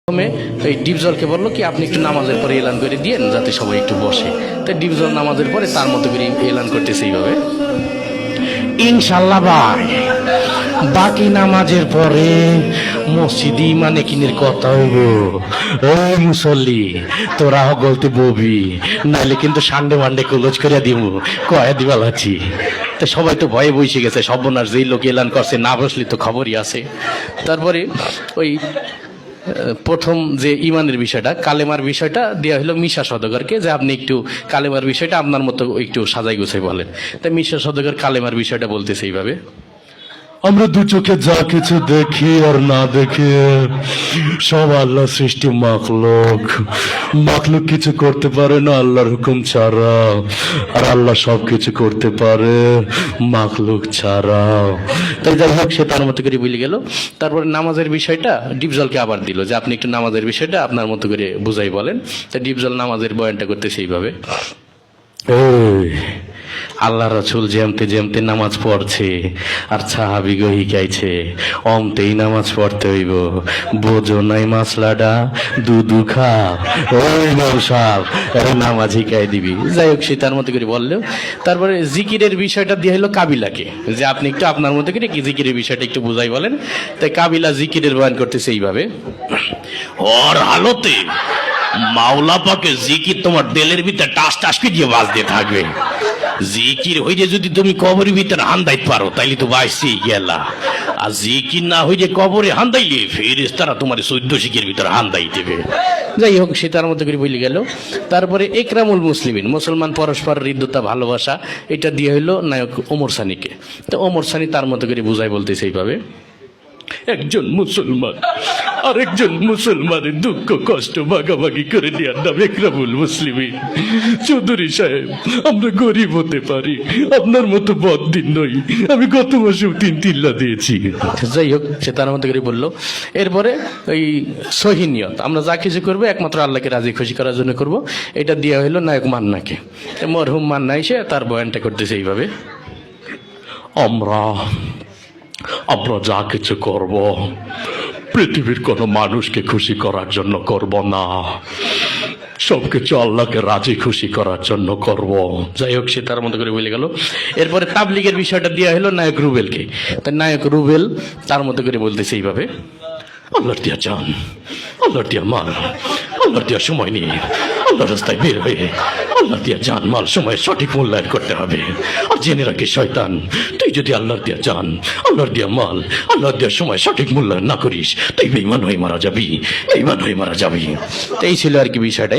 প্রথমে এই ডিপজলকে বললো কি আপনি একটু নামাজের পরে এলান করে দিয়েন যাতে সবাই একটু বসে। তাই ডিপজল নামাজের পরে তার মতো করে এলান করতেছে এইভাবে, ইনশাল্লাহ ভাই বাকি নামাজের পরে মসজিদি মানে কিনের কথা হইব। ওই মুসল্লি তোরা গলতে ববি, নাইলে কিন্তু সানডে মানডে ক্লোজ করে দিব, কয়ে দিবা লাচ্ছি। তো সবাই তো ভয়ে বসে গেছে, সর্বনাশ যেই লোক এলান করছে না বসলে তো খবরই আছে। তারপরে ওই প্রথম যে ইমানের বিষয়টা, কালেমার বিষয়টা দেওয়া হলো মিশা সওদাগরকে, যে আপনি একটু কালেমার বিষয়টা আপনার মতো একটু সাজাই গুছাই বলেন। তাই মিশা সওদাগর কালেমার বিষয়টা বলতেছে এইভাবে, আমরা দু চোখে যা কিছু দেখি আর না দেখি সব আল্লাহ সৃষ্টি মাখলুক। মাখলুক কিছু করতে পারে না আল্লাহর হুকুম ছাড়া, আর আল্লাহ সব কিছু করতে পারে মাখলুক ছাড়া। তাই যাই হোক সে তার মতো করে বলে গেল। তারপরে নামাজের বিষয়টা ডিপজলকে আবার দিল যে আপনি একটু নামাজের বিষয়টা আপনার মতো করে বুঝাই বলেন। তাই ডিপজল নামাজের বয়ানটা করতেছে এইভাবে, এই আল্লাহ রাসূল যেমতে যেমতে নামাজ পড়ছে আর সাহাবী গো শিখাইছে অমতেই নামাজ পড়তে হইব। বোঝো নাই মাসলাডা দুধু খা, ওই নৌসাব নামাজ শিখাই দিবি। যাই হোক সে তার মতো করে বললেও তারপরে জিকিরের বিষয়টা দিয়ে হলো কাবিলাকে, যে আপনি একটু আপনার মতো করে কি জিকিরের বিষয়টা একটু বুঝাই বলেন। তাই কাবিলা জিকিরের বয়ান করতেছে এইভাবে, ওর হালতে মাওলা পাকে জিকির তোমার দিলের ভিতরে টাস টাস দিয়ে বাজতে থাকবে। জিকির হইলে যদি তুমি কবরের ভিতরে হান্দাইতে পারো তাইলে তো বাইসি গেলা, আর জিকির না হইলে কবরে হান্দাইলে ফেরেশতারা তোমার 14 শিখের ভিতরে হান্দাই দেবে। যাই হোক সে তার মতো করে বলে গেল। তারপরে একরামুল মুসলিমিন, মুসলমান পরস্পর হৃদ্যতা ভালোবাসা, এটা দিয়ে হইলো নায়ক ওমর সানিকে। তো ওমর সানি তার মতো করে বুঝাই বলতেছে এইভাবে, একজন মুসলমান আরেকজন মুসলমানের দুঃখ কষ্ট ভাগাভাগি করে দেওয়ার নাম একরামুল মুসলিমিন। চৌধুরী সাহেব আমরা গরিব হতে পারি, আপনার মতো বদদিন নই, আমি গত মাসেও 3 তিল্লা দিয়েছি। যাই হোক সে তার মতো করে বললো। এরপরে ওই সহিনিয়ত, আমরা যা কিছু করবো একমাত্র আল্লাহকে রাজি খুশি করার জন্য করব, এটা দেওয়া হইলো নায়ক মান্নাকে। মরহুম মান্না এসে তার বয়ানটা করতেছে এইভাবে, আমরা যা কিছু করব পৃথিবীর কোনো মানুষকে খুশি করার জন্য করব না, সবকিছু আল্লাহকে রাজি খুশি করার জন্য করব। যাই হোক সে তার মতো করে বলে গেল। এরপরে তাবলিগের বিষয়টা দেওয়া হলো নায়ক রুবেলকে। তাই নায়ক রুবেল তার মতো করে বলতেছে এইভাবে, আল্লাহর দিয়া জান, আল্লাহর দিয়া মাল, আল্লাহর দিয়া সময় নিয়ে আল্লাহর রাস্তায় বের হয়ে আল্লাহর দিয়া জান মাল সময় সঠিক মূল্যায়ন করতে হবে। আর জেনে রাখি শয়তান, তুই যদি আল্লাহর দিয়া জান, আল্লাহর দিয়া মাল, আল্লাহর দিয়া সময় সঠিক মূল্যায়ন না করিস তুই বেঈমান হয়ে মারা যাবি, বেঈমান হয়ে মারা যাবি। এই ছিল আর কি বিষয়টা।